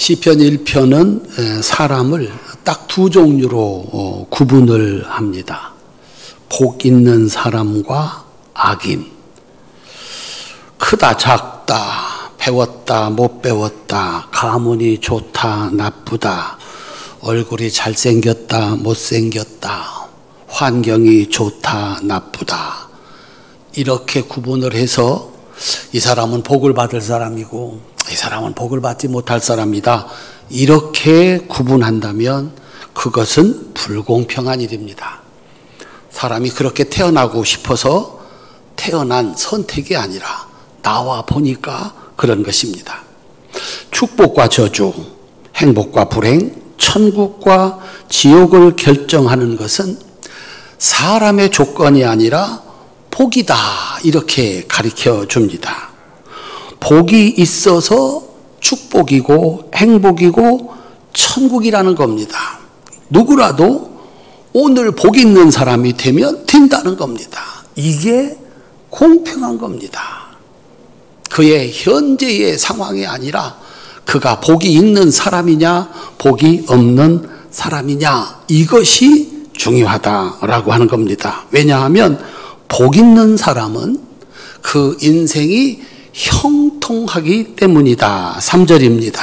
시편 1편은 사람을 딱 두 종류로 구분을 합니다. 복 있는 사람과 악인. 크다 작다, 배웠다 못 배웠다, 가문이 좋다 나쁘다, 얼굴이 잘생겼다 못생겼다, 환경이 좋다 나쁘다, 이렇게 구분을 해서 이 사람은 복을 받을 사람이고 이 사람은 복을 받지 못할 사람이다, 이렇게 구분한다면 그것은 불공평한 일입니다. 사람이 그렇게 태어나고 싶어서 태어난 선택이 아니라 나와 보니까 그런 것입니다. 축복과 저주, 행복과 불행, 천국과 지옥을 결정하는 것은 사람의 조건이 아니라 복이다, 이렇게 가르쳐 줍니다. 복이 있어서 축복이고 행복이고 천국이라는 겁니다. 누구라도 오늘 복 있는 사람이 되면 된다는 겁니다. 이게 공평한 겁니다. 그의 현재의 상황이 아니라 그가 복이 있는 사람이냐 복이 없는 사람이냐, 이것이 중요하다라고 하는 겁니다. 왜냐하면 복 있는 사람은 그 인생이 형통하기 때문이다. 3절입니다.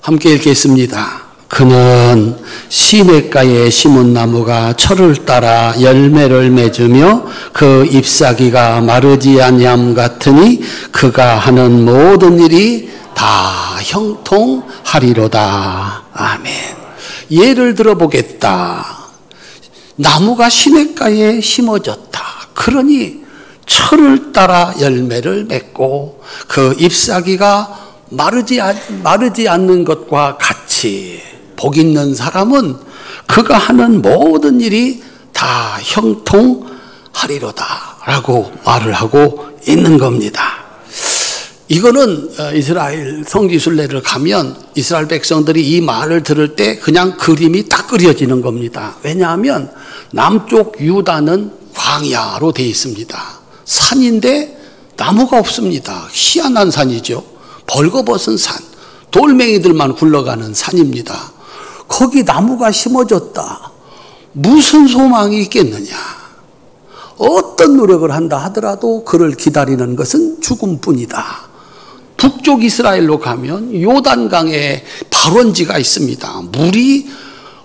함께 읽겠습니다. 그는 시냇가에 심은 나무가 철을 따라 열매를 맺으며 그 잎사귀가 마르지 아니함 같으니 그가 하는 모든 일이 다 형통하리로다. 아멘. 예를 들어보겠다. 나무가 시냇가에 심어졌다. 그러니 철을 따라 열매를 맺고 그 잎사귀가 마르지 않는 것과 같이 복 있는 사람은 그가 하는 모든 일이 다 형통하리로다 라고 말을 하고 있는 겁니다. 이거는 이스라엘 성지순례를 가면 이스라엘 백성들이 이 말을 들을 때 그냥 그림이 딱 그려지는 겁니다. 왜냐하면 남쪽 유다는 광야로 되어 있습니다. 산인데 나무가 없습니다. 희한한 산이죠. 벌거벗은 산, 돌멩이들만 굴러가는 산입니다. 거기 나무가 심어졌다. 무슨 소망이 있겠느냐. 어떤 노력을 한다 하더라도 그를 기다리는 것은 죽음뿐이다. 북쪽 이스라엘로 가면 요단강에 발원지가 있습니다. 물이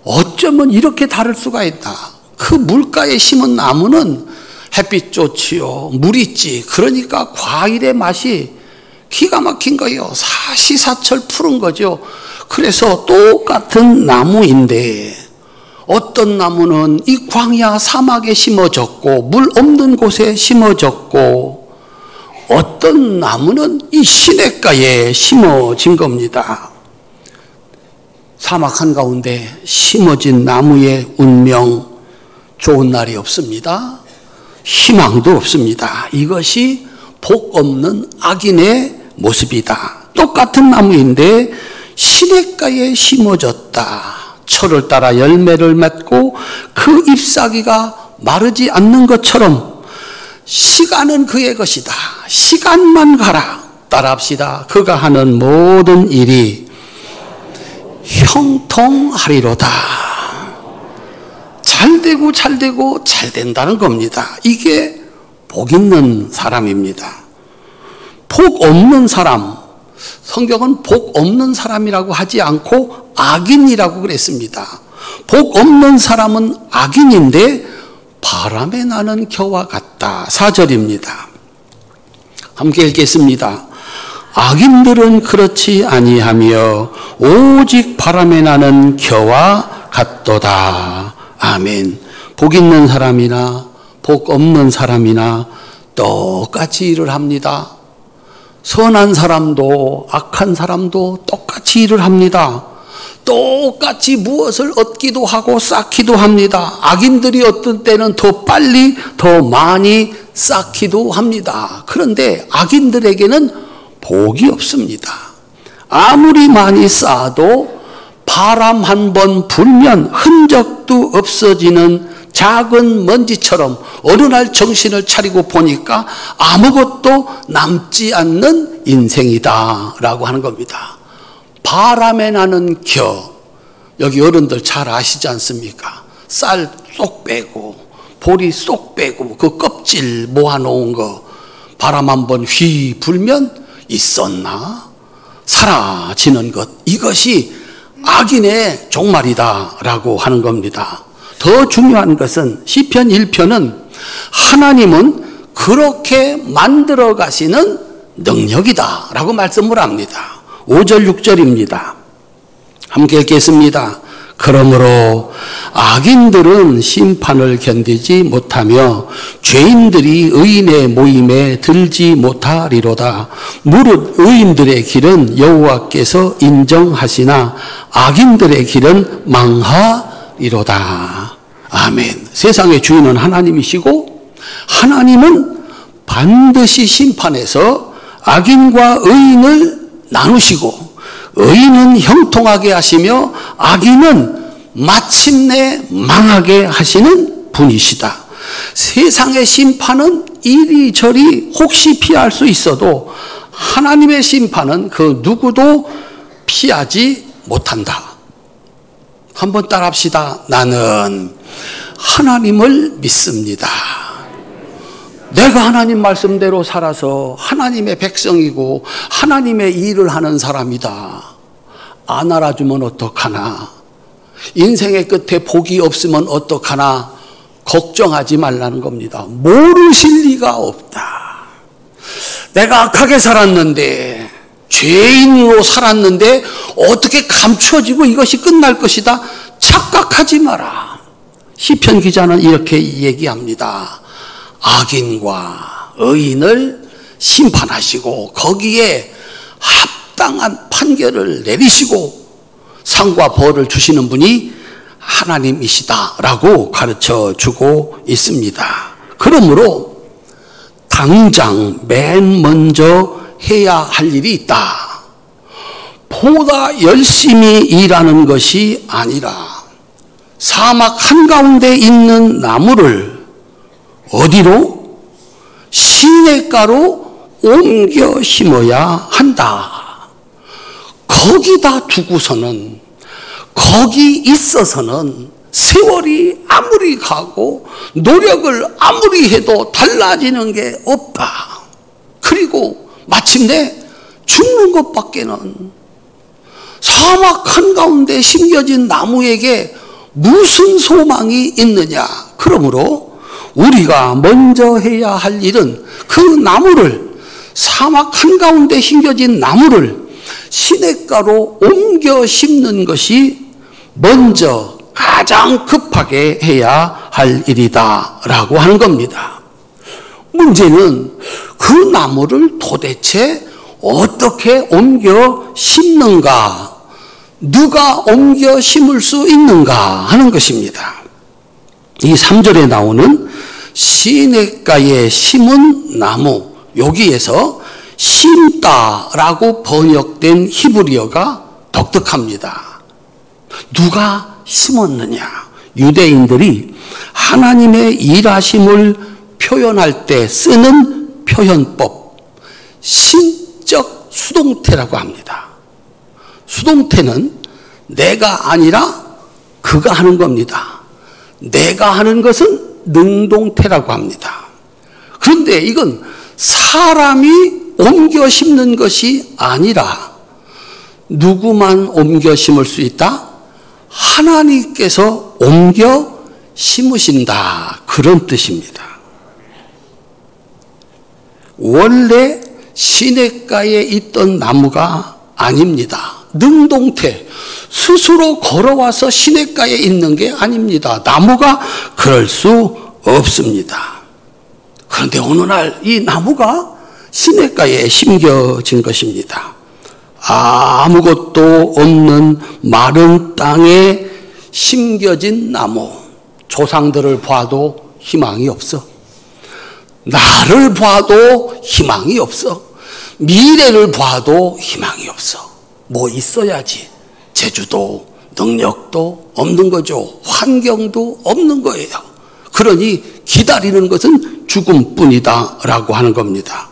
어쩌면 이렇게 다를 수가 있다. 그 물가에 심은 나무는 햇빛 좋지요, 물 있지. 그러니까 과일의 맛이 기가 막힌 거예요. 사시사철 푸른 거죠. 그래서 똑같은 나무인데 어떤 나무는 이 광야 사막에 심어졌고 물 없는 곳에 심어졌고 어떤 나무는 이 시냇가에 심어진 겁니다. 사막 한가운데 심어진 나무의 운명, 좋은 날이 없습니다. 희망도 없습니다. 이것이 복 없는 악인의 모습이다. 똑같은 나무인데 시냇가에 심어졌다. 철을 따라 열매를 맺고 그 잎사귀가 마르지 않는 것처럼 시간은 그의 것이다. 시간만 가라. 따라합시다. 그가 하는 모든 일이 형통하리로다. 잘되고 잘되고 잘된다는 겁니다. 이게 복 있는 사람입니다. 복 없는 사람, 성경은 복 없는 사람이라고 하지 않고 악인이라고 그랬습니다. 복 없는 사람은 악인인데 바람에 나는 겨와 같다. 4절입니다. 함께 읽겠습니다. 악인들은 그렇지 아니하며 오직 바람에 나는 겨와 같도다. 아멘. 복 있는 사람이나 복 없는 사람이나 똑같이 일을 합니다. 선한 사람도 악한 사람도 똑같이 일을 합니다. 똑같이 무엇을 얻기도 하고 쌓기도 합니다. 악인들이 어떤 때는 더 빨리 더 많이 쌓기도 합니다. 그런데 악인들에게는 복이 없습니다. 아무리 많이 쌓아도 바람 한 번 불면 흔적도 없어지는 작은 먼지처럼 어느 날 정신을 차리고 보니까 아무것도 남지 않는 인생이다 라고 하는 겁니다. 바람에 나는 겨. 여기 어른들 잘 아시지 않습니까? 쌀 쏙 빼고 보리 쏙 빼고 그 껍질 모아놓은 거 바람 한번 휘 불면 있었나? 사라지는 것. 이것이 악인의 종말이다라고 하는 겁니다. 더 중요한 것은 시편 1편은 하나님은 그렇게 만들어 가시는 능력이다라고 말씀을 합니다. 5절 6절입니다. 함께 읽겠습니다. 그러므로 악인들은 심판을 견디지 못하며 죄인들이 의인의 모임에 들지 못하리로다. 무릇 의인들의 길은 여호와께서 인정하시나 악인들의 길은 망하리로다. 아멘. 세상의 주인은 하나님이시고 하나님은 반드시 심판해서 악인과 의인을 나누시고 의인은 형통하게 하시며 악인은 마침내 망하게 하시는 분이시다. 세상의 심판은 이리저리 혹시 피할 수 있어도 하나님의 심판은 그 누구도 피하지 못한다. 한번 따라합시다. 나는 하나님을 믿습니다. 내가 하나님 말씀대로 살아서 하나님의 백성이고 하나님의 일을 하는 사람이다. 안 알아주면 어떡하나? 인생의 끝에 복이 없으면 어떡하나? 걱정하지 말라는 겁니다. 모르실 리가 없다. 내가 악하게 살았는데, 죄인으로 살았는데 어떻게 감추어지고 이것이 끝날 것이다? 착각하지 마라. 시편 기자는 이렇게 얘기합니다. 악인과 의인을 심판하시고 거기에 합당한 판결을 내리시고 상과 벌을 주시는 분이 하나님이시다라고 가르쳐 주고 있습니다. 그러므로 당장 맨 먼저 해야 할 일이 있다. 보다 열심히 일하는 것이 아니라 사막 한가운데 있는 나무를 어디로? 시냇가로 옮겨 심어야 한다. 거기다 두고서는, 거기 있어서는 세월이 아무리 가고 노력을 아무리 해도 달라지는 게 없다. 그리고 마침내 죽는 것밖에는, 사막 한가운데 심겨진 나무에게 무슨 소망이 있느냐. 그러므로 우리가 먼저 해야 할 일은 그 나무를, 사막 한가운데 심겨진 나무를 시냇가로 옮겨 심는 것이 먼저 가장 급하게 해야 할 일이다 라고 하는 겁니다. 문제는 그 나무를 도대체 어떻게 옮겨 심는가, 누가 옮겨 심을 수 있는가 하는 것입니다. 이 3절에 나오는 시냇가에 심은 나무, 여기에서 심다라고 번역된 히브리어가 독특합니다. 누가 심었느냐? 유대인들이 하나님의 일하심을 표현할 때 쓰는 표현법, 신적 수동태라고 합니다. 수동태는 내가 아니라 그가 하는 겁니다. 내가 하는 것은 능동태라고 합니다. 그런데 이건 사람이 옮겨 심는 것이 아니라 누구만 옮겨 심을 수 있다? 하나님께서 옮겨 심으신다. 그런 뜻입니다. 원래 시냇가에 있던 나무가 아닙니다. 능동태, 스스로 걸어와서 시냇가에 있는 게 아닙니다. 나무가 그럴 수 없습니다. 그런데 어느 날 이 나무가 시냇가에 심겨진 것입니다. 아무것도 없는 마른 땅에 심겨진 나무. 조상들을 봐도 희망이 없어. 나를 봐도 희망이 없어. 미래를 봐도 희망이 없어. 뭐 있어야지. 재주도 능력도 없는 거죠. 환경도 없는 거예요. 그러니 기다리는 것은 죽음뿐이다 라고 하는 겁니다.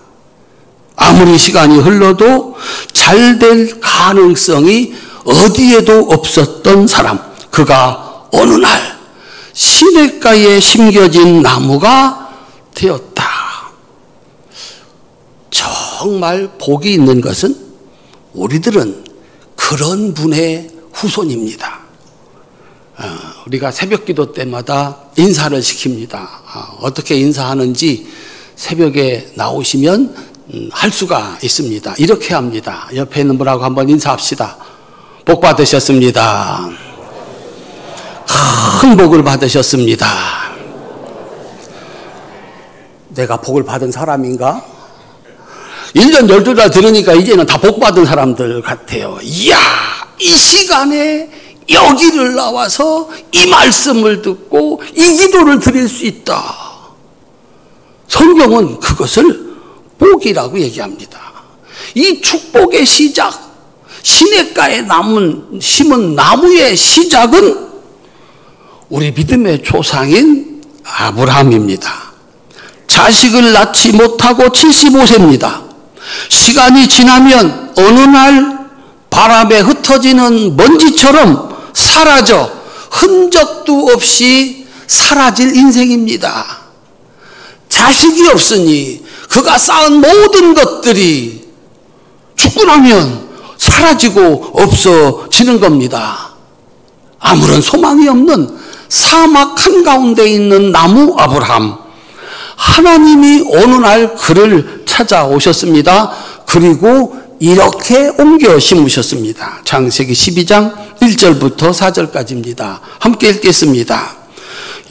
아무리 시간이 흘러도 잘 될 가능성이 어디에도 없었던 사람. 그가 어느 날 시냇가에 심겨진 나무가 되었다. 정말 복이 있는 것은 우리들은 그런 분의 후손입니다. 우리가 새벽기도 때마다 인사를 시킵니다. 어떻게 인사하는지 새벽에 나오시면 할 수가 있습니다. 이렇게 합니다. 옆에 있는 분하고 한번 인사합시다. 복 받으셨습니다. 큰 복을 받으셨습니다. 내가 복을 받은 사람인가? 1년 12달 들으니까 이제는 다 복 받은 사람들 같아요. 이야, 이 시간에 여기를 나와서 이 말씀을 듣고 이 기도를 드릴 수 있다. 성경은 그것을 복이라고 얘기합니다. 이 축복의 시작, 시냇가에 심은 나무의 시작은 우리 믿음의 조상인 아브라함입니다. 자식을 낳지 못하고 75세입니다. 시간이 지나면 어느 날 바람에 흩어지는 먼지처럼 사라져 흔적도 없이 사라질 인생입니다. 자식이 없으니 그가 쌓은 모든 것들이 죽고 나면 사라지고 없어지는 겁니다. 아무런 소망이 없는 사막 한가운데 있는 나무 아브라함. 하나님이 어느 날 그를 찾아오셨습니다. 그리고 이렇게 옮겨 심으셨습니다. 창세기 12장 1절부터 4절까지입니다. 함께 읽겠습니다.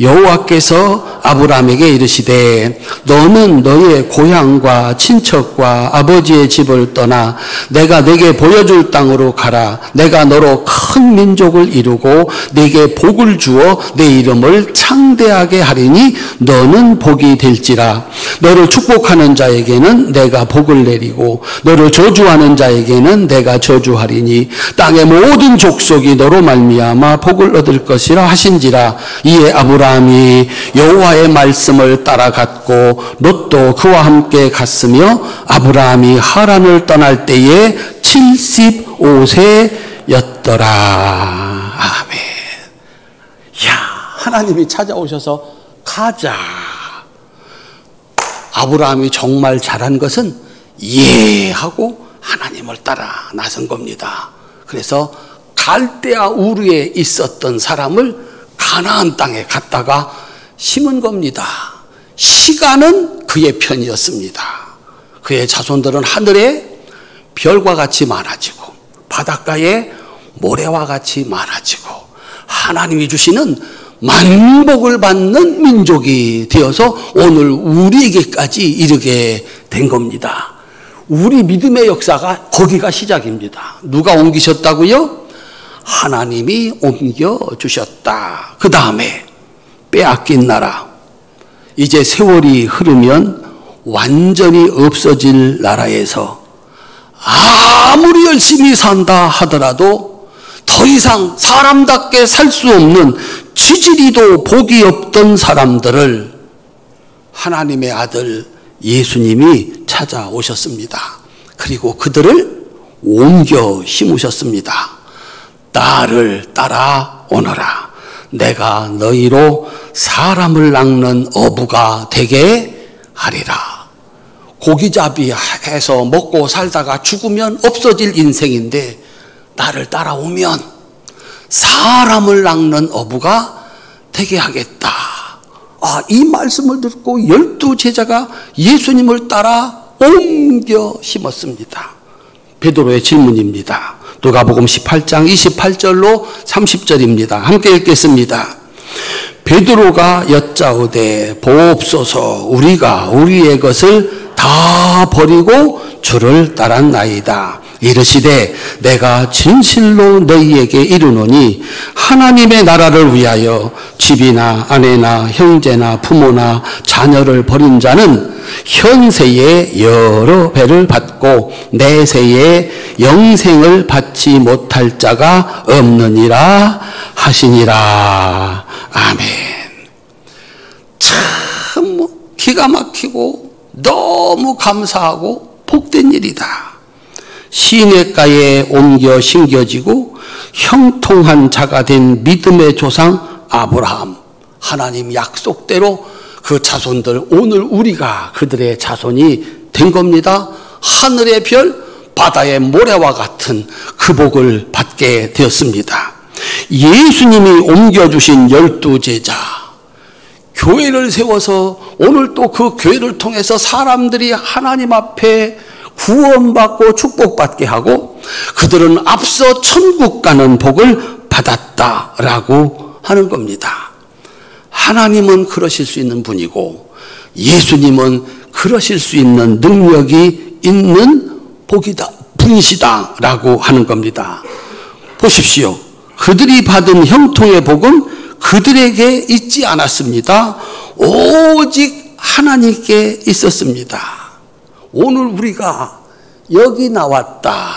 여호와께서 아브라함에게 이르시되 너는 너의 고향과 친척과 아버지의 집을 떠나 내가 네게 보여줄 땅으로 가라. 내가 너로 큰 민족을 이루고 네게 복을 주어 내 이름을 창대하게 하리니 너는 복이 될지라. 너를 축복하는 자에게는 내가 복을 내리고 너를 저주하는 자에게는 내가 저주하리니 땅의 모든 족속이 너로 말미암아 복을 얻을 것이라 하신지라. 이에 아브라함이 여호와의 말씀을 따라갔고 롯도 그와 함께 갔으며 아브라함이 하란을 떠날 때에 75세였더라. 아멘. 야, 하나님이 찾아오셔서 가자. 아브라함이 정말 잘한 것은 예 하고 하나님을 따라 나선 겁니다. 그래서 갈대아 우르에 있었던 사람을 가나안 땅에 갔다가 심은 겁니다. 시간은 그의 편이었습니다. 그의 자손들은 하늘에 별과 같이 많아지고 바닷가에 모래와 같이 많아지고 하나님이 주시는 만복을 받는 민족이 되어서 오늘 우리에게까지 이르게 된 겁니다. 우리 믿음의 역사가 거기가 시작입니다. 누가 옮기셨다고요? 하나님이 옮겨주셨다. 그 다음에 빼앗긴 나라, 이제 세월이 흐르면 완전히 없어질 나라에서 아무리 열심히 산다 하더라도 더 이상 사람답게 살 수 없는 지지리도 복이 없던 사람들을 하나님의 아들 예수님이 찾아오셨습니다. 그리고 그들을 옮겨 심으셨습니다. 나를 따라오너라. 내가 너희로 사람을 낚는 어부가 되게 하리라. 고기잡이 해서 먹고 살다가 죽으면 없어질 인생인데 나를 따라오면 사람을 낚는 어부가 되게 하겠다. 이 말씀을 듣고 12제자가 예수님을 따라 옮겨 심었습니다. 베드로의 질문입니다. 누가복음 18장 28절로 30절입니다. 함께 읽겠습니다. 베드로가 여짜오되 보옵소서 우리가 우리의 것을 다 버리고 주를 따랐나이다. 이르시되 내가 진실로 너희에게 이르노니 하나님의 나라를 위하여 집이나 아내나 형제나 부모나 자녀를 버린 자는 현세에 여러 배를 받고 내세에 영생을 받지 못할 자가 없느니라 하시니라. 아멘. 참 기가 막히고 너무 감사하고 복된 일이다. 시냇가에 옮겨 심겨지고 형통한 자가 된 믿음의 조상 아브라함. 하나님 약속대로 그 자손들, 오늘 우리가 그들의 자손이 된 겁니다. 하늘의 별, 바다의 모래와 같은 그 복을 받게 되었습니다. 예수님이 옮겨주신 12제자, 교회를 세워서 오늘 또 그 교회를 통해서 사람들이 하나님 앞에 구원받고 축복받게 하고 그들은 앞서 천국 가는 복을 받았다라고 하는 겁니다. 하나님은 그러실 수 있는 분이고 예수님은 그러실 수 있는 능력이 있는 분이시다라고 하는 겁니다. 보십시오. 그들이 받은 형통의 복은 그들에게 있지 않았습니다. 오직 하나님께 있었습니다. 오늘 우리가 여기 나왔다.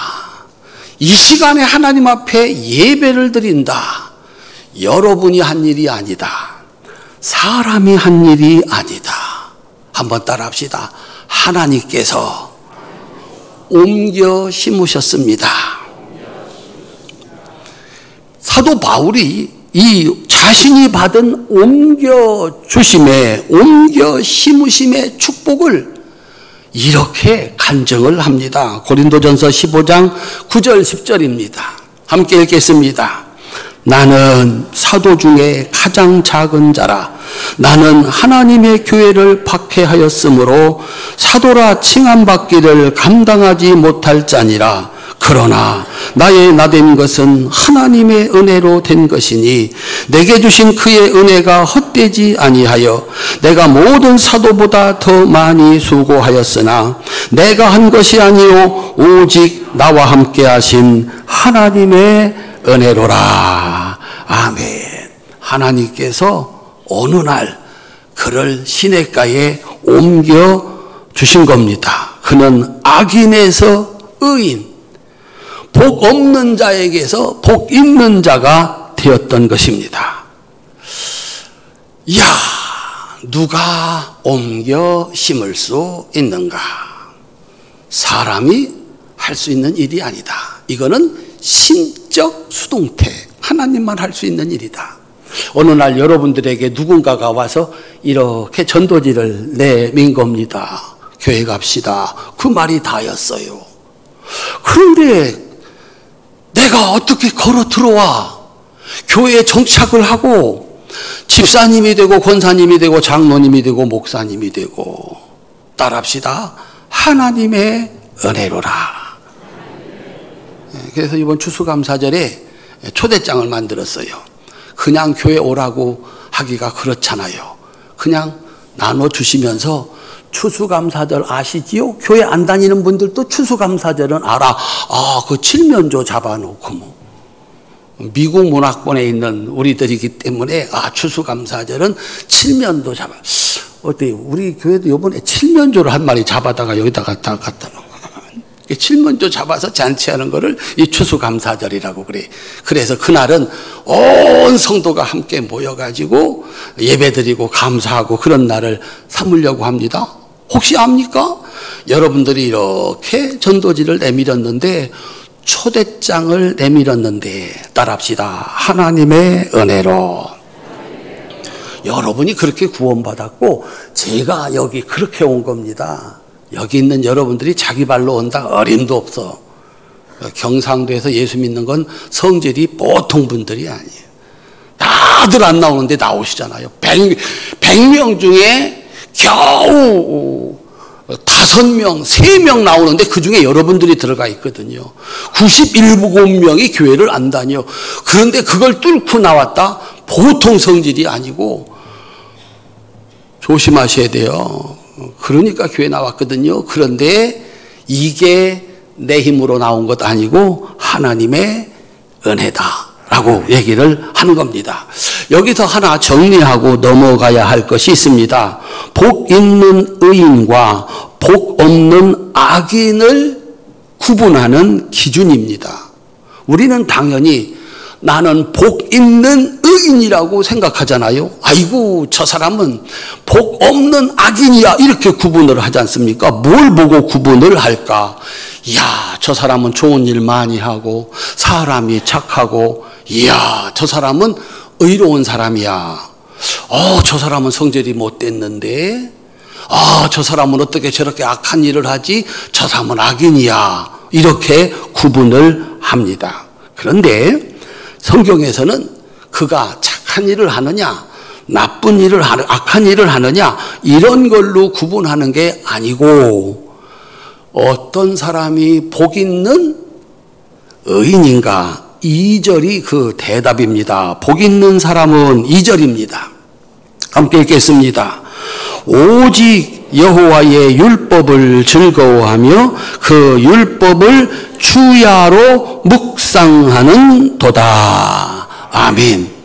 이 시간에 하나님 앞에 예배를 드린다. 여러분이 한 일이 아니다. 사람이 한 일이 아니다. 한번 따라합시다. 하나님께서 옮겨 심으셨습니다. 사도 바울이 이 자신이 받은 옮겨 주심의, 옮겨 심으심의 축복을 이렇게 간증을 합니다. 고린도전서 15장 9절 10절입니다. 함께 읽겠습니다. 나는 사도 중에 가장 작은 자라. 나는 하나님의 교회를 박해하였으므로 사도라 칭함받기를 감당하지 못할 자니라. 그러나 나의 나된 것은 하나님의 은혜로 된 것이니 내게 주신 그의 은혜가 헛되지 아니하여 내가 모든 사도보다 더 많이 수고하였으나 내가 한 것이 아니요 오직 나와 함께 하신 하나님의 은혜로라. 아멘. 하나님께서 어느 날 그를 시냇가에 옮겨 주신 겁니다. 그는 악인에서 의인, 복 없는 자에게서 복 있는 자가 되었던 것입니다. 이야, 누가 옮겨 심을 수 있는가? 사람이 할 수 있는 일이 아니다. 이거는 신적 수동태, 하나님만 할 수 있는 일이다. 어느 날 여러분들에게 누군가가 와서 이렇게 전도지를 내민 겁니다. 교회 갑시다. 그 말이 다였어요. 그런데 내가 어떻게 걸어 들어와 교회에 정착을 하고 집사님이 되고 권사님이 되고 장로님이 되고 목사님이 되고, 따라합시다. 하나님의 은혜로라. 그래서 이번 추수감사절에 초대장을 만들었어요. 그냥 교회 오라고 하기가 그렇잖아요. 그냥 나눠주시면서 추수감사절 아시지요? 교회 안 다니는 분들도 추수감사절은 알아. 아, 그 칠면조 잡아놓고 뭐. 미국 문화권에 있는 우리들이기 때문에 추수감사절은 칠면조 잡아. 어때요? 우리 교회도 이번에 칠면조를 한 마리 잡아다가 여기다 갖다 놓고. 칠면조 잡아서 잔치하는 거를 이 추수감사절이라고 그래. 그래서 그날은 온 성도가 함께 모여가지고 예배드리고 감사하고 그런 날을 삼으려고 합니다. 혹시 압니까? 여러분들이 이렇게 전도지를 내밀었는데, 초대장을 내밀었는데, 따라합시다. 하나님의 은혜로. 여러분이 그렇게 구원받았고 제가 여기 그렇게 온 겁니다. 여기 있는 여러분들이 자기 발로 온다 어림도 없어. 경상도에서 예수 믿는 건 성질이 보통 분들이 아니에요. 다들 안 나오는데 나오시잖아요. 100명 중에 겨우 5명, 3명 나오는데 그 중에 여러분들이 들어가 있거든요. 97명이 교회를 안 다녀. 그런데 그걸 뚫고 나왔다? 보통 성질이 아니고 조심하셔야 돼요. 그러니까 교회 나왔거든요. 그런데 이게 내 힘으로 나온 것 아니고 하나님의 은혜다라고 얘기를 하는 겁니다. 여기서 하나 정리하고 넘어가야 할 것이 있습니다. 복 있는 의인과 복 없는 악인을 구분하는 기준입니다. 우리는 당연히 나는 복 있는 의인이라고 생각하잖아요. 아이고 저 사람은 복 없는 악인이야 이렇게 구분을 하지 않습니까? 뭘 보고 구분을 할까? 이야 저 사람은 좋은 일 많이 하고 사람이 착하고 이야 저 사람은 의로운 사람이야. 저 사람은 성질이 못됐는데 저 사람은 어떻게 저렇게 악한 일을 하지? 저 사람은 악인이야. 이렇게 구분을 합니다. 그런데 성경에서는 그가 착한 일을 하느냐 나쁜 일을 악한 일을 하느냐 이런 걸로 구분하는 게 아니고 어떤 사람이 복 있는 의인인가 2절이 그 대답입니다. 복 있는 사람은 2절입니다. 함께 읽겠습니다. 오직 여호와의 율법을 즐거워하며 그 율법을 주야로 묵상하는 도다. 아멘.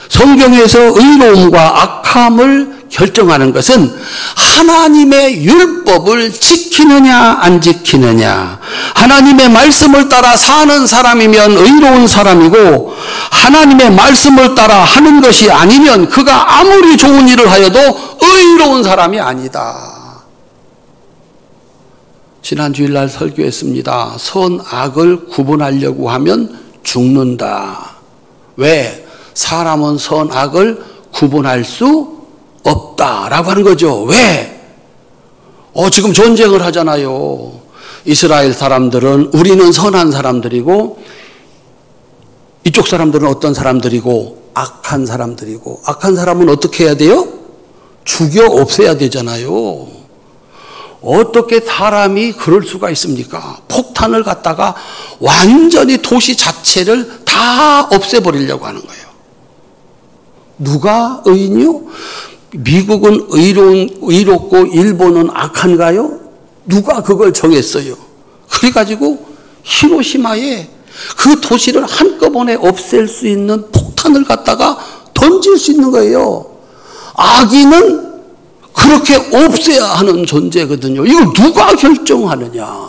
성경에서 의로움과 악함을 결정하는 것은 하나님의 율법을 지키느냐 안 지키느냐. 하나님의 말씀을 따라 사는 사람이면 의로운 사람이고 하나님의 말씀을 따라 하는 것이 아니면 그가 아무리 좋은 일을 하여도 의로운 사람이 아니다. 지난 주일날 설교했습니다. 선악을 구분하려고 하면 죽는다. 왜? 사람은 선악을 구분할 수 없다라고 하는 거죠. 왜? 지금 전쟁을 하잖아요. 이스라엘 사람들은 우리는 선한 사람들이고 이쪽 사람들은 어떤 사람들이고 악한 사람들이고 악한 사람은 어떻게 해야 돼요? 죽여 없애야 되잖아요. 어떻게 사람이 그럴 수가 있습니까? 폭탄을 갖다가 완전히 도시 자체를 다 없애버리려고 하는 거예요. 누가 의인이요? 미국은 의롭고 일본은 악한가요? 누가 그걸 정했어요? 그래가지고 히로시마에 그 도시를 한꺼번에 없앨 수 있는 폭탄을 갖다가 던질 수 있는 거예요. 악인은 그렇게 없애야 하는 존재거든요. 이걸 누가 결정하느냐?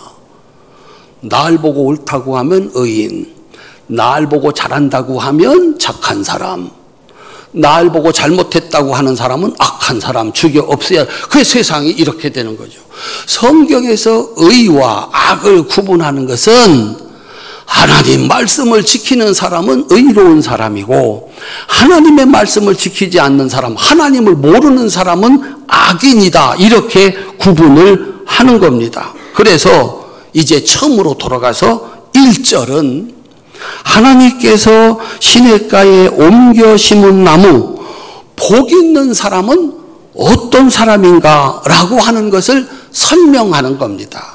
날 보고 옳다고 하면 의인, 날 보고 잘한다고 하면 착한 사람, 날 보고 잘못했다고 하는 사람은 악한 사람, 죽여 없애야. 그 세상이 이렇게 되는 거죠. 성경에서 의와 악을 구분하는 것은 하나님 말씀을 지키는 사람은 의로운 사람이고 하나님의 말씀을 지키지 않는 사람, 하나님을 모르는 사람은 악인이다. 이렇게 구분을 하는 겁니다. 그래서 이제 처음으로 돌아가서 1절은 하나님께서 시냇가에 옮겨 심은 나무, 복 있는 사람은 어떤 사람인가 라고 하는 것을 설명하는 겁니다.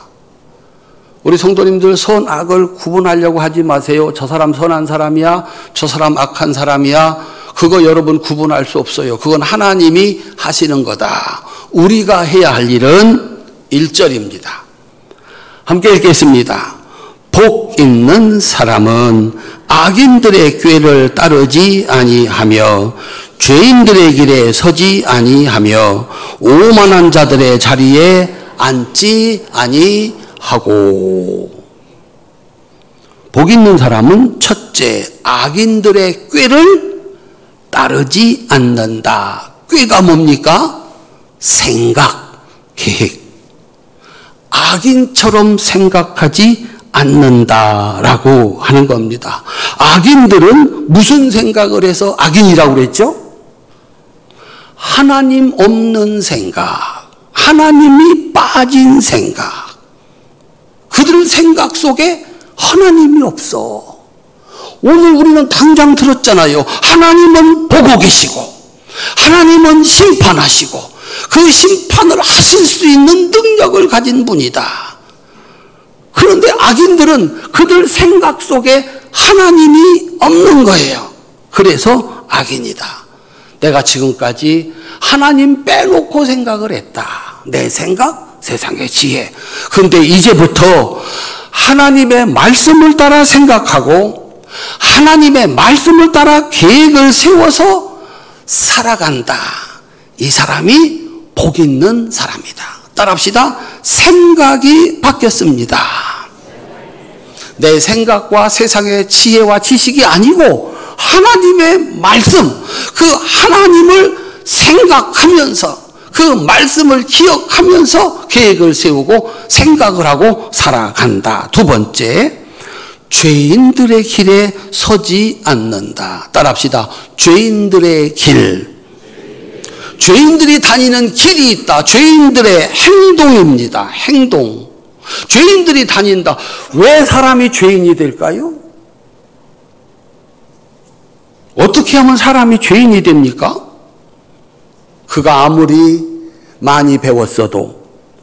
우리 성도님들 선악을 구분하려고 하지 마세요. 저 사람 선한 사람이야, 저 사람 악한 사람이야. 그거 여러분 구분할 수 없어요. 그건 하나님이 하시는 거다. 우리가 해야 할 일은 1절입니다. 함께 읽겠습니다. 복 있는 사람은 악인들의 꾀를 따르지 아니하며 죄인들의 길에 서지 아니하며 오만한 자들의 자리에 앉지 아니하고. 복 있는 사람은 첫째, 악인들의 꾀를 따르지 않는다. 꾀가 뭡니까? 생각, 계획. 악인처럼 생각하지 않는다라고 하는 겁니다. 악인들은 무슨 생각을 해서 악인이라고 그랬죠? 하나님 없는 생각, 하나님이 빠진 생각. 그들 생각 속에 하나님이 없어. 오늘 우리는 당장 들었잖아요. 하나님은 보고 계시고 하나님은 심판하시고 그 심판을 하실 수 있는 능력을 가진 분이다. 그런데 악인들은 그들 생각 속에 하나님이 없는 거예요. 그래서 악인이다. 내가 지금까지 하나님 빼놓고 생각을 했다. 내 생각, 세상의 지혜. 그런데 이제부터 하나님의 말씀을 따라 생각하고 하나님의 말씀을 따라 계획을 세워서 살아간다. 이 사람이 복 있는 사람이다. 따라합시다. 생각이 바뀌었습니다. 내 생각과 세상의 지혜와 지식이 아니고 하나님의 말씀, 그 하나님을 생각하면서 그 말씀을 기억하면서 계획을 세우고 생각을 하고 살아간다. 두 번째, 죄인들의 길에 서지 않는다. 따라합시다. 죄인들의 길. 죄인들이 다니는 길이 있다. 죄인들의 행동입니다. 행동. 죄인들이 다닌다. 왜 사람이 죄인이 될까요? 어떻게 하면 사람이 죄인이 됩니까? 그가 아무리 많이 배웠어도,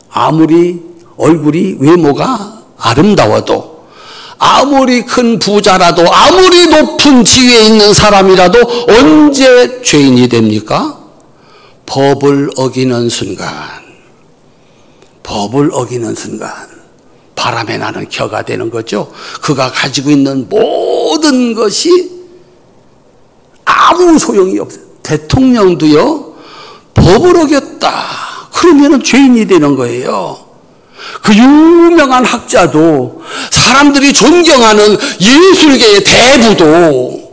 아무리 얼굴이 외모가 아름다워도, 아무리 큰 부자라도, 아무리 높은 지위에 있는 사람이라도 언제 죄인이 됩니까? 법을 어기는 순간, 법을 어기는 순간 바람에 나는 겨가 되는 거죠. 그가 가지고 있는 모든 것이 아무 소용이 없어요. 대통령도요, 법을 어겼다 그러면 죄인이 되는 거예요. 그 유명한 학자도, 사람들이 존경하는 예술계의 대부도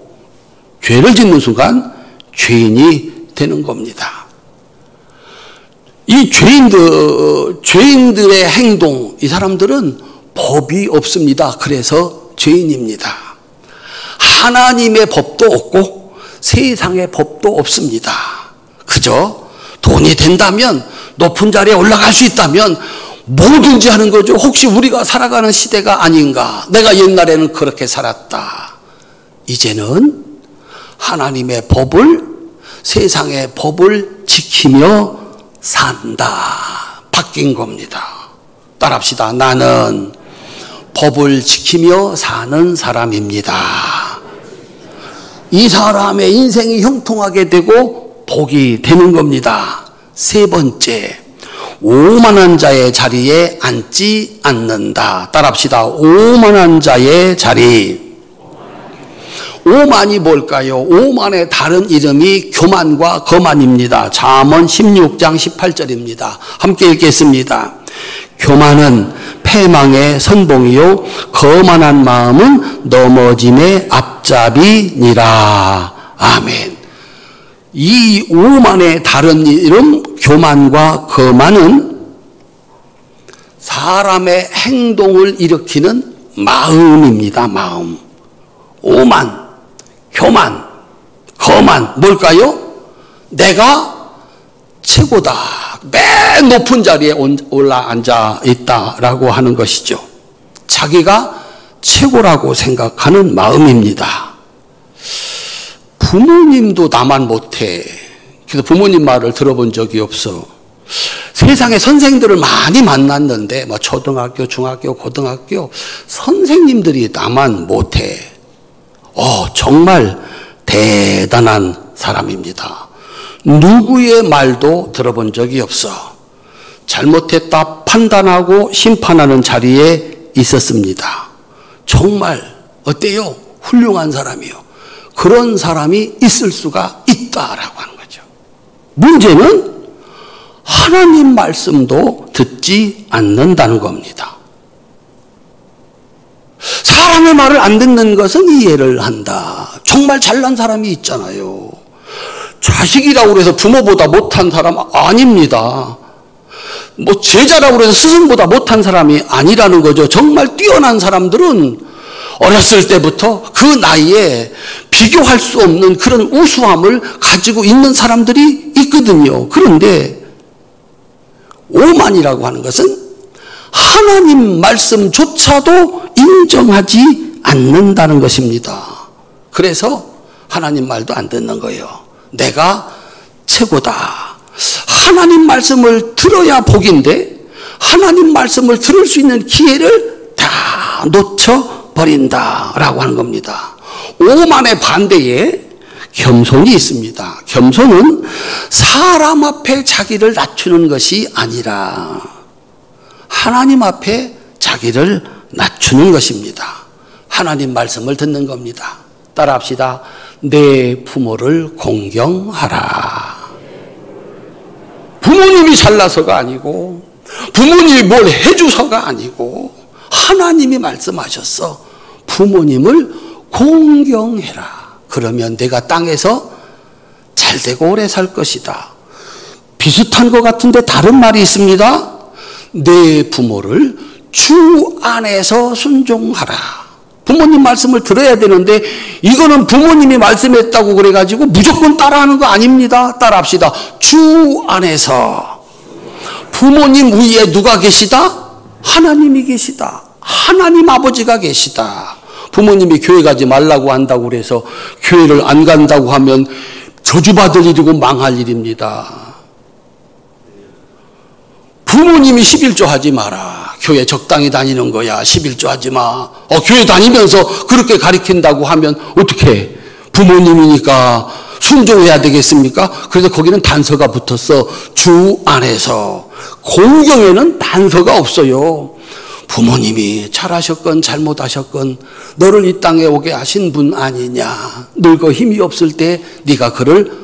죄를 짓는 순간 죄인이 되는 겁니다. 이 죄인들의 행동, 이 사람들은 법이 없습니다. 그래서 죄인입니다. 하나님의 법도 없고 세상의 법도 없습니다. 그저 돈이 된다면, 높은 자리에 올라갈 수 있다면 뭐든지 하는 거죠. 혹시 우리가 살아가는 시대가 아닌가? 내가 옛날에는 그렇게 살았다. 이제는 하나님의 법을, 세상의 법을 지키며 산다. 바뀐 겁니다. 따라합시다. 나는 법을 지키며 사는 사람입니다. 이 사람의 인생이 형통하게 되고 복이 되는 겁니다. 세 번째, 오만한 자의 자리에 앉지 않는다. 따라합시다. 오만한 자의 자리. 오만이 뭘까요? 오만의 다른 이름이 교만과 거만입니다. 잠언 16장 18절입니다. 함께 읽겠습니다. 교만은 패망의 선봉이요 거만한 마음은 넘어짐의 앞잡이니라. 아멘. 이 오만의 다른 이름 교만과 거만은 사람의 행동을 일으키는 마음입니다. 마음. 오만, 교만, 거만 뭘까요? 내가 최고다. 맨 높은 자리에 올라 앉아 있다라고 하는 것이죠. 자기가 최고라고 생각하는 마음입니다. 부모님도 나만 못해. 그래서 부모님 말을 들어본 적이 없어. 세상에 선생들을 많이 만났는데, 뭐 초등학교, 중학교, 고등학교 선생님들이 나만 못해. 정말 대단한 사람입니다. 누구의 말도 들어본 적이 없어. 잘못했다 판단하고 심판하는 자리에 있었습니다. 정말 어때요? 훌륭한 사람이요. 그런 사람이 있을 수가 있다라고 하는 거죠. 문제는 하나님 말씀도 듣지 않는다는 겁니다. 사람의 말을 안 듣는 것은 이해를 한다. 정말 잘난 사람이 있잖아요. 자식이라고 해서 부모보다 못한 사람 아닙니다. 뭐 제자라고 해서 스승보다 못한 사람이 아니라는 거죠. 정말 뛰어난 사람들은 어렸을 때부터 그 나이에 비교할 수 없는 그런 우수함을 가지고 있는 사람들이 있거든요. 그런데 오만이라고 하는 것은 하나님 말씀조차도 인정하지 않는다는 것입니다. 그래서 하나님 말도 안 듣는 거예요. 내가 최고다. 하나님 말씀을 들어야 복인데 하나님 말씀을 들을 수 있는 기회를 다 놓쳐버린다라고 하는 겁니다. 오만의 반대에 겸손이 있습니다. 겸손은 사람 앞에 자기를 낮추는 것이 아니라 하나님 앞에 자기를 낮추는 것입니다. 하나님 말씀을 듣는 겁니다. 따라합시다. 내 부모를 공경하라. 부모님이 잘나서가 아니고 부모님이 뭘 해주서가 아니고 하나님이 말씀하셨어. 부모님을 공경해라. 그러면 내가 땅에서 잘되고 오래 살 것이다. 비슷한 것 같은데 다른 말이 있습니다. 내 부모를 주 안에서 순종하라. 부모님 말씀을 들어야 되는데 이거는 부모님이 말씀했다고 그래가지고 무조건 따라하는 거 아닙니다. 따라합시다. 주 안에서. 부모님 위에 누가 계시다? 하나님이 계시다. 하나님 아버지가 계시다. 부모님이 교회 가지 말라고 한다고 그래서 교회를 안 간다고 하면 저주받을 일이고 망할 일입니다. 부모님이 11조 하지 마라. 교회 적당히 다니는 거야. 11조 하지 마. 교회 다니면서 그렇게 가르친다고 하면 어떻게? 부모님이니까 순종해야 되겠습니까? 그래서 거기는 단서가 붙었어. 주 안에서. 공경에는 단서가 없어요. 부모님이 잘하셨건 잘못하셨건 너를 이 땅에 오게 하신 분 아니냐. 늙어 힘이 없을 때 네가 그를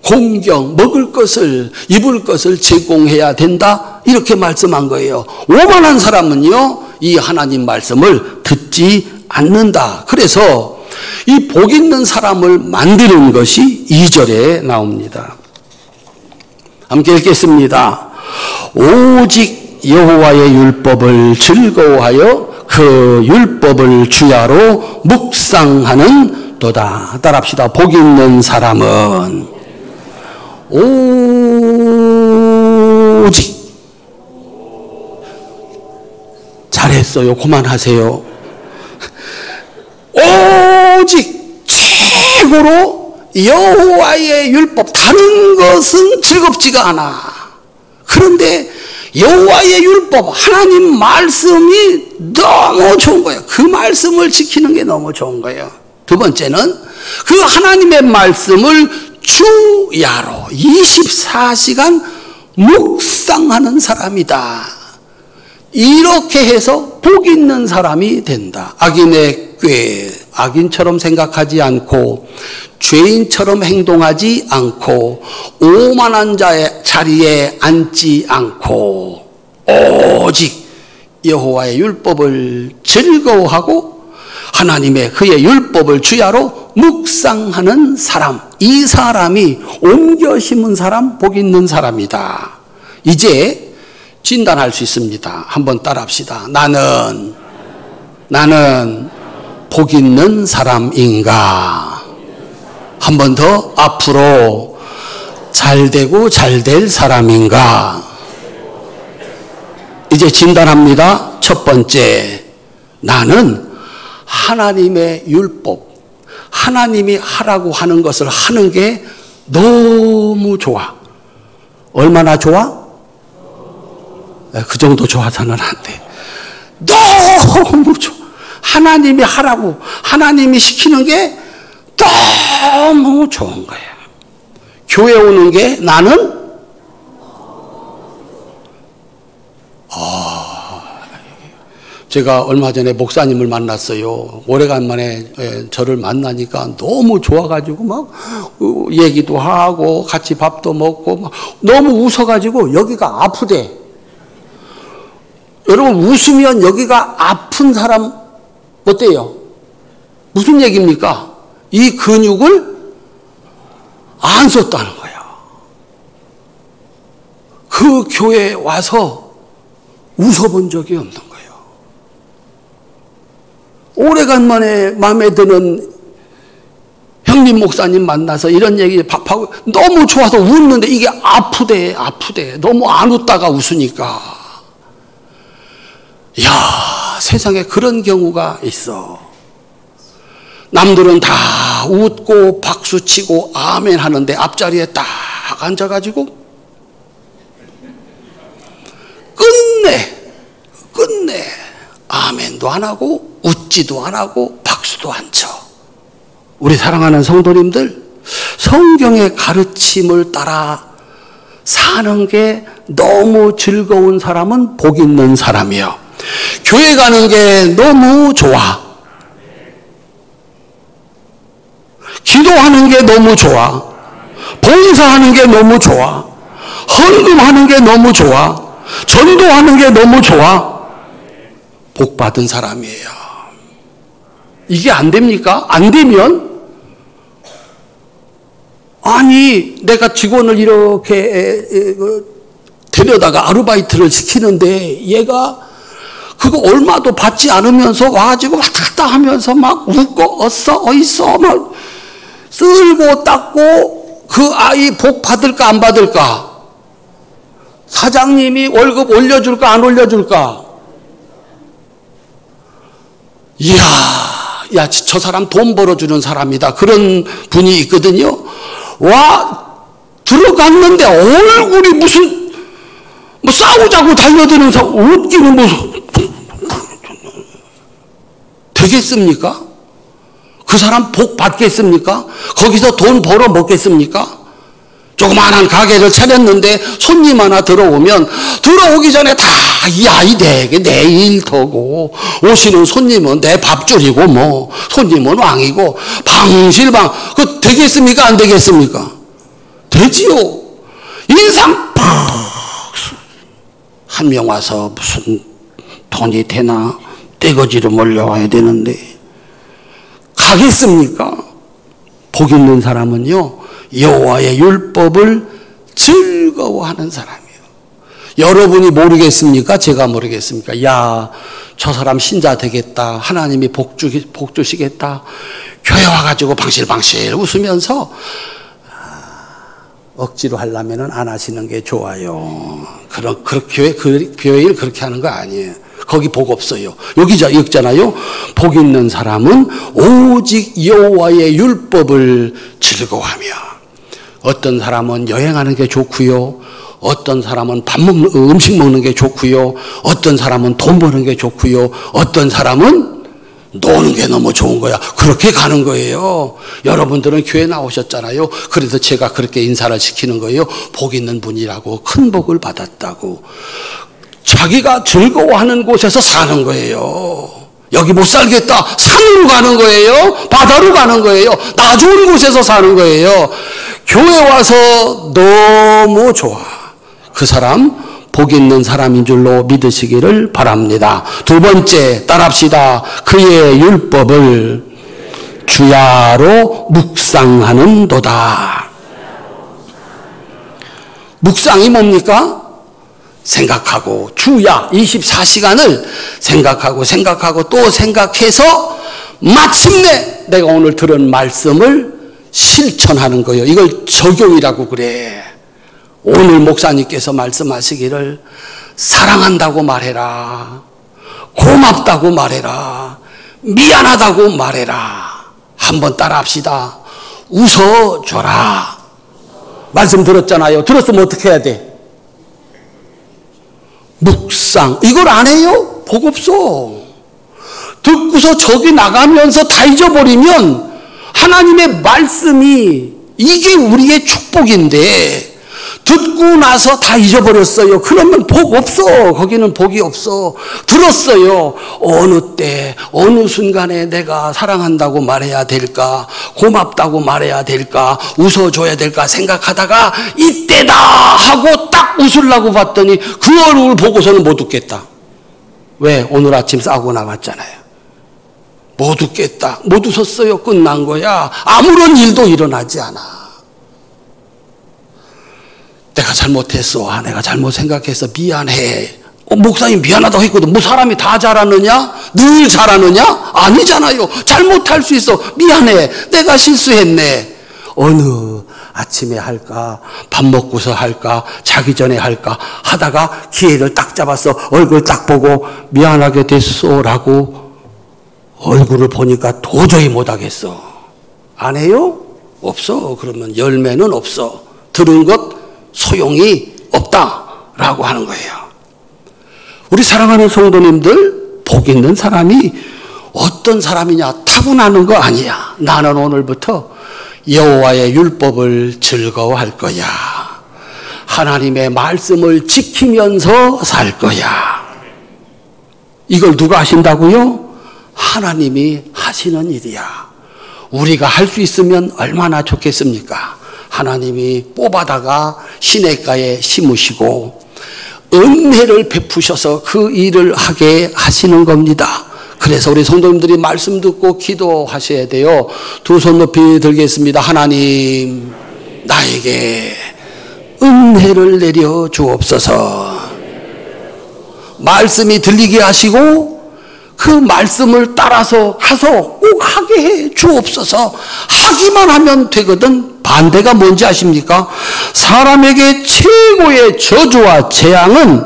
공경, 먹을 것을, 입을 것을 제공해야 된다. 이렇게 말씀한 거예요. 오만한 사람은요, 이 하나님 말씀을 듣지 않는다. 그래서 이 복 있는 사람을 만드는 것이 2절에 나옵니다. 함께 읽겠습니다. 오직 여호와의 율법을 즐거워하여 그 율법을 주야로 묵상하는 도다. 따라합시다. 복 있는 사람은 오직. 잘했어요. 그만하세요. 오직 최고로 여호와의 율법, 다른 것은 즐겁지가 않아. 그런데 여호와의 율법, 하나님 말씀이 너무 좋은 거예요. 그 말씀을 지키는 게 너무 좋은 거예요. 두 번째는 그 하나님의 말씀을 주야로 24시간 묵상하는 사람이다. 이렇게 해서 복 있는 사람이 된다. 악인의 꾀, 악인처럼 생각하지 않고 죄인처럼 행동하지 않고 오만한 자의 자리에 앉지 않고 오직 여호와의 율법을 즐거워하고 하나님의 그의 율법을 주야로 묵상하는 사람, 이 사람이 옮겨 심은 사람, 복 있는 사람이다. 이제 진단할 수 있습니다. 한번 따라합시다. 나는 복 있는 사람인가? 한 번 더, 앞으로 잘되고 잘될 사람인가? 이제 진단합니다. 첫 번째, 나는 하나님의 율법, 하나님이 하라고 하는 것을 하는 게 너무 좋아. 얼마나 좋아? 그 정도 좋아서는 안 돼. 너무 좋아. 하나님이 하라고, 하나님이 시키는 게 너무 좋은 거야. 교회 오는 게 나는 제가 얼마 전에 목사님을 만났어요. 오래간만에 저를 만나니까 너무 좋아가지고 막 얘기도 하고 같이 밥도 먹고 막 너무 웃어가지고 여기가 아프대. 여러분, 웃으면 여기가 아픈 사람 어때요? 무슨 얘기입니까? 이 근육을 안 썼다는 거예요. 그 교회에 와서 웃어본 적이 없는 거예요. 오래간만에 마음에 드는 형님 목사님 만나서 이런 얘기 밥하고 너무 좋아서 웃는데 이게 아프대. 너무 안 웃다가 웃으니까. 이야, 세상에 그런 경우가 있어. 남들은 다 웃고 박수치고 아멘 하는데 앞자리에 딱 앉아가지고 끝내 아멘도 안 하고 웃지도 안 하고 박수도 안 쳐. 우리 사랑하는 성도님들, 성경의 가르침을 따라 사는 게 너무 즐거운 사람은 복 있는 사람이요. 교회 가는 게 너무 좋아. 기도하는 게 너무 좋아. 봉사하는 게 너무 좋아. 헌금하는 게 너무 좋아. 전도하는 게 너무 좋아. 복 받은 사람이에요. 이게 안 됩니까? 안 되면 아니 내가 직원을 이렇게 데려다가 아르바이트를 시키는데 얘가 그거 얼마도 받지 않으면서 와가지고 왔다 갔다 하면서 막 웃고 어있어 막 쓸고 닦고 그 아이 복 받을까 안 받을까? 사장님이 월급 올려줄까 안 올려줄까? 이야, 야, 저 사람 돈 벌어주는 사람이다. 그런 분이 있거든요. 와, 들어갔는데 얼굴이 무슨, 뭐 싸우자고 달려드는 사람, 웃기는 무슨, 되겠습니까? 그 사람 복 받겠습니까? 거기서 돈 벌어 먹겠습니까? 조그마한 가게를 차렸는데 손님 하나 들어오면 들어오기 전에 다 이 아이 내 일터고 오시는 손님은 내 밥줄이고 뭐 손님은 왕이고 방실방 그 되겠습니까? 안 되겠습니까? 되지요. 인상 팍 한 명 와서 무슨 돈이 되나 떼거지로 몰려와야 되는데 가겠습니까? 복 있는 사람은요 여호와의 율법을 즐거워하는 사람이에요. 여러분이 모르겠습니까? 제가 모르겠습니까? 야, 저 사람 신자 되겠다. 하나님이 복 주시겠다. 교회 와가지고 방실방실 웃으면서 억지로 하려면 안 하시는 게 좋아요. 그렇게 교회를 그렇게 하는 거 아니에요. 거기 복 없어요. 여기 있잖아요. 복 있는 사람은 오직 여호와의 율법을 즐거워하며 어떤 사람은 여행하는 게 좋고요. 어떤 사람은 음식 먹는 게 좋고요. 어떤 사람은 돈 버는 게 좋고요. 어떤 사람은 노는 게 너무 좋은 거야. 그렇게 가는 거예요. 여러분들은 교회 나오셨잖아요. 그래서 제가 그렇게 인사를 시키는 거예요. 복 있는 분이라고 큰 복을 받았다고. 자기가 즐거워하는 곳에서 사는 거예요. 여기 못 살겠다. 산으로 가는 거예요. 바다로 가는 거예요. 나 좋은 곳에서 사는 거예요. 교회 와서 너무 좋아. 그 사람 복 있는 사람인 줄로 믿으시기를 바랍니다. 두 번째 따라합시다. 그의 율법을 주야로 묵상하는도다. 묵상이 뭡니까? 생각하고 주야 24시간을 생각하고 또 생각해서 마침내 내가 오늘 들은 말씀을 실천하는 거예요. 이걸 적용이라고 그래. 오늘 목사님께서 말씀하시기를 사랑한다고 말해라. 고맙다고 말해라. 미안하다고 말해라. 한번 따라합시다. 웃어줘라. 말씀 들었잖아요. 들었으면 어떻게 해야 돼? 묵상. 이걸 안 해요? 복 없어. 듣고서 저기 나가면서 다 잊어버리면 하나님의 말씀이 이게 우리의 축복인데 듣고 나서 다 잊어버렸어요. 그러면 복 없어. 거기는 복이 없어. 들었어요. 어느 때 어느 순간에 내가 사랑한다고 말해야 될까, 고맙다고 말해야 될까, 웃어줘야 될까 생각하다가 이때다 하고 딱 웃으려고 봤더니 그 얼굴 보고서는 못 웃겠다. 왜? 오늘 아침 싸고 나갔잖아요. 못 웃겠다. 못 웃었어요. 끝난 거야. 아무런 일도 일어나지 않아. 내가 잘못했어. 내가 잘못 생각해서 미안해. 목사님 미안하다고 했거든. 뭐 사람이 다 잘하느냐? 늘 잘하느냐? 아니잖아요. 잘못할 수 있어. 미안해. 내가 실수했네. 어느 아침에 할까? 밥 먹고서 할까? 자기 전에 할까? 하다가 기회를 딱 잡아서 얼굴 딱 보고 미안하게 됐어 라고 얼굴을 보니까 도저히 못하겠어. 안 해요? 없어. 그러면 열매는 없어. 들은 것 소용이 없다라고 하는 거예요. 우리 사랑하는 성도님들, 복 있는 사람이 어떤 사람이냐? 타고나는 거 아니야. 나는 오늘부터 여호와의 율법을 즐거워할 거야. 하나님의 말씀을 지키면서 살 거야. 이걸 누가 하신다고요? 하나님이 하시는 일이야. 우리가 할 수 있으면 얼마나 좋겠습니까? 하나님이 뽑아다가 시냇가에 심으시고 은혜를 베푸셔서 그 일을 하게 하시는 겁니다. 그래서 우리 성도님들이 말씀 듣고 기도하셔야 돼요. 두 손 높이 들겠습니다. 하나님, 나에게 은혜를 내려 주옵소서. 말씀이 들리게 하시고 그 말씀을 따라서 가서 꼭 하게 해 주옵소서. 하기만 하면 되거든. 반대가 뭔지 아십니까? 사람에게 최고의 저주와 재앙은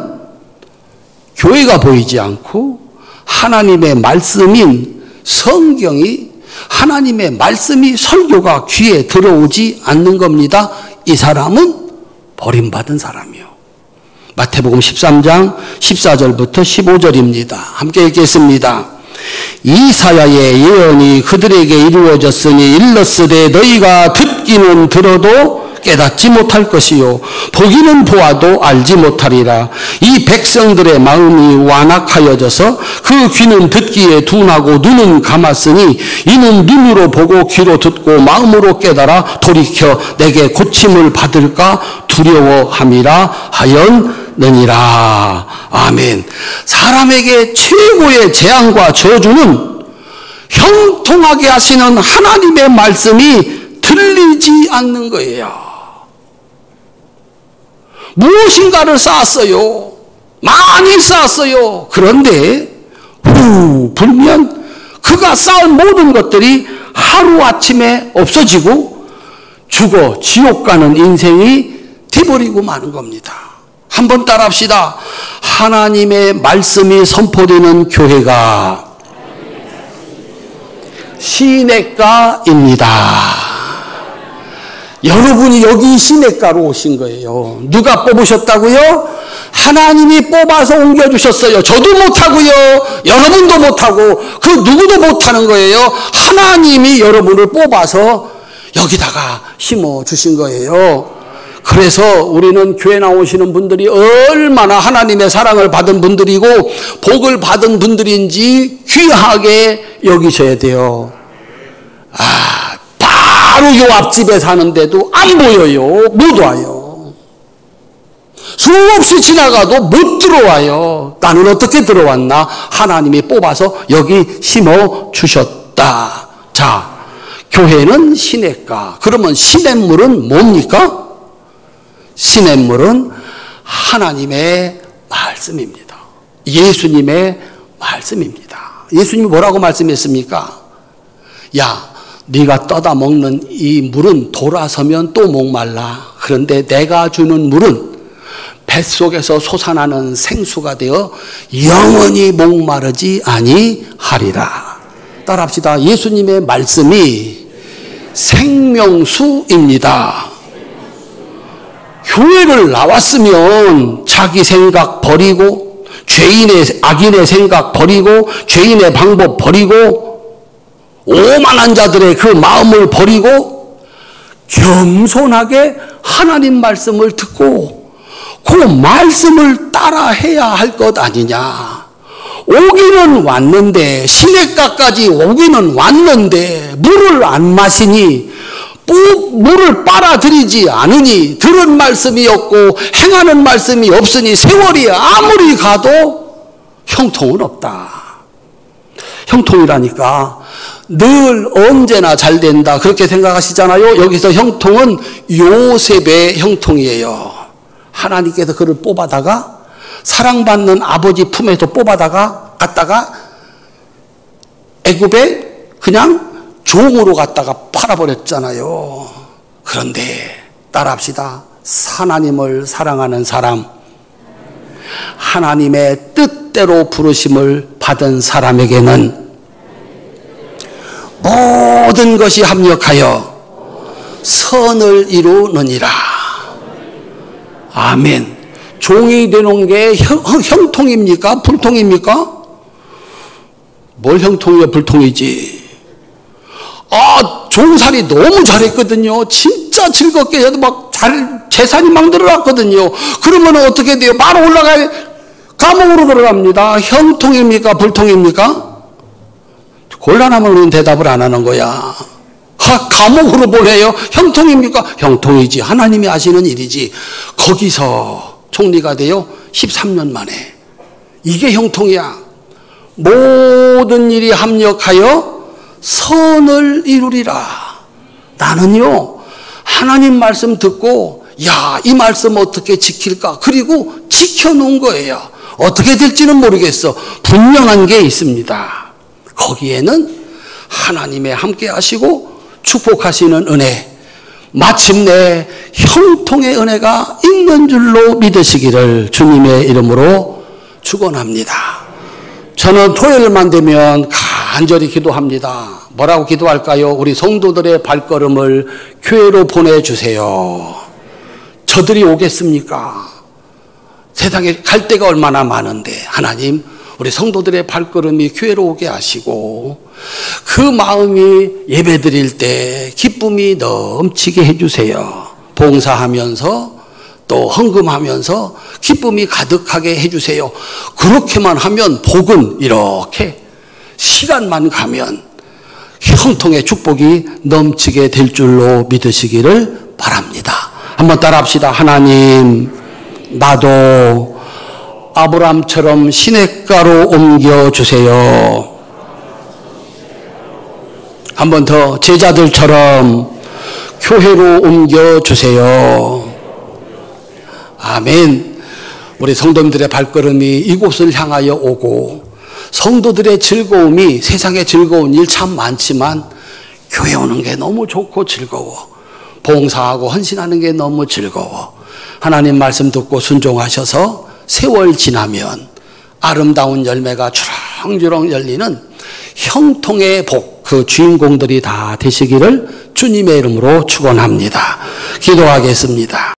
교회가 보이지 않고 하나님의 말씀인 성경이, 하나님의 말씀이, 설교가 귀에 들어오지 않는 겁니다. 이 사람은 버림받은 사람이요. 마태복음 13장 14절부터 15절입니다. 함께 읽겠습니다. 이사야의 예언이 그들에게 이루어졌으니 일렀으되 너희가 듣기는 들어도 깨닫지 못할 것이요 보기는 보아도 알지 못하리라. 이 백성들의 마음이 완악하여져서 그 귀는 듣기에 둔하고 눈은 감았으니 이는 눈으로 보고 귀로 듣고 마음으로 깨달아 돌이켜 내게 고침을 받을까 두려워함이라 하였느니라. 아멘. 사람에게 최고의 재앙과 저주는 형통하게 하시는 하나님의 말씀이 들리지 않는 거예요. 무엇인가를 쌓았어요. 많이 쌓았어요. 그런데 후 불면 그가 쌓은 모든 것들이 하루아침에 없어지고 죽어 지옥 가는 인생이 돼버리고 마는 겁니다. 한번 따라합시다. 하나님의 말씀이 선포되는 교회가 시냇가입니다. 여러분이 여기 시냇가로 오신 거예요. 누가 뽑으셨다고요? 하나님이 뽑아서 옮겨주셨어요. 저도 못하고요. 여러분도 못하고 그 누구도 못하는 거예요. 하나님이 여러분을 뽑아서 여기다가 심어주신 거예요. 그래서 우리는 교회 나오시는 분들이 얼마나 하나님의 사랑을 받은 분들이고 복을 받은 분들인지 귀하게 여기셔야 돼요. 바로 요 앞집에 사는데도 안 보여요. 못 와요. 수없이 지나가도 못 들어와요. 나는 어떻게 들어왔나? 하나님이 뽑아서 여기 심어주셨다. 자, 교회는 시냇가. 그러면 시냇물은 뭡니까? 시냇물은 하나님의 말씀입니다. 예수님의 말씀입니다. 예수님이 뭐라고 말씀했습니까? 야, 네가 떠다 먹는 이 물은 돌아서면 또 목말라. 그런데 내가 주는 물은 뱃속에서 솟아나는 생수가 되어 영원히 목마르지 아니하리라. 따라합시다. 예수님의 말씀이 생명수입니다. 교회를 나왔으면 자기 생각 버리고 악인의 생각 버리고 죄인의 방법 버리고 오만한 자들의 그 마음을 버리고 겸손하게 하나님 말씀을 듣고 그 말씀을 따라해야 할 것 아니냐. 오기는 왔는데, 시냇가까지 오기는 왔는데 물을 안 마시니, 물을 빨아들이지 않으니, 들은 말씀이 없고 행하는 말씀이 없으니 세월이 아무리 가도 형통은 없다. 형통이라니까 늘 언제나 잘 된다 그렇게 생각하시잖아요. 여기서 형통은 요셉의 형통이에요. 하나님께서 그를 뽑아다가 사랑받는 아버지 품에서 뽑아다가 갔다가 애굽에 그냥 종으로 갔다가 팔아버렸잖아요. 그런데 따라합시다. 하나님을 사랑하는 사람, 하나님의 뜻대로 부르심을 받은 사람에게는 모든 것이 합력하여 선을 이루느니라. 아멘. 종이 되는 게 형통입니까? 불통입니까? 뭘 형통이야 불통이지. 종살이 너무 잘했거든요. 진짜 즐겁게 해도 막 재산이 막 늘어났거든요. 그러면 어떻게 돼요? 바로 올라가야 감옥으로 들어갑니다. 형통입니까? 불통입니까? 곤란하면 우리는 대답을 안 하는 거야. 감옥으로 보내요? 형통입니까? 형통이지. 하나님이 아시는 일이지. 거기서 총리가 돼요. 13년 만에. 이게 형통이야. 모든 일이 합력하여 선을 이루리라. 나는요, 하나님 말씀 듣고 야, 이 말씀 어떻게 지킬까? 그리고 지켜놓은 거예요. 어떻게 될지는 모르겠어. 분명한 게 있습니다. 거기에는 하나님의 함께 하시고 축복하시는 은혜, 마침내 형통의 은혜가 있는 줄로 믿으시기를 주님의 이름으로 축원합니다. 저는 토요일만 되면 간절히 기도합니다. 뭐라고 기도할까요? 우리 성도들의 발걸음을 교회로 보내주세요. 저들이 오겠습니까? 세상에 갈 데가 얼마나 많은데 하나님 우리 성도들의 발걸음이 교회로 오게 하시고 그 마음이 예배드릴 때 기쁨이 넘치게 해주세요. 봉사하면서 또 헌금하면서 기쁨이 가득하게 해주세요. 그렇게만 하면 복은 이렇게 시간만 가면 형통의 축복이 넘치게 될 줄로 믿으시기를 바랍니다. 한번 따라합시다. 하나님, 나도 아브람처럼 시냇가로 옮겨주세요. 한 번 더 제자들처럼 교회로 옮겨주세요. 아멘. 우리 성도님들의 발걸음이 이곳을 향하여 오고 성도들의 즐거움이 세상에 즐거운 일 참 많지만 교회 오는 게 너무 좋고 즐거워. 봉사하고 헌신하는 게 너무 즐거워. 하나님 말씀 듣고 순종하셔서 세월 지나면 아름다운 열매가 주렁주렁 열리는 형통의 복, 그 주인공들이 다 되시기를 주님의 이름으로 축원합니다. 기도하겠습니다.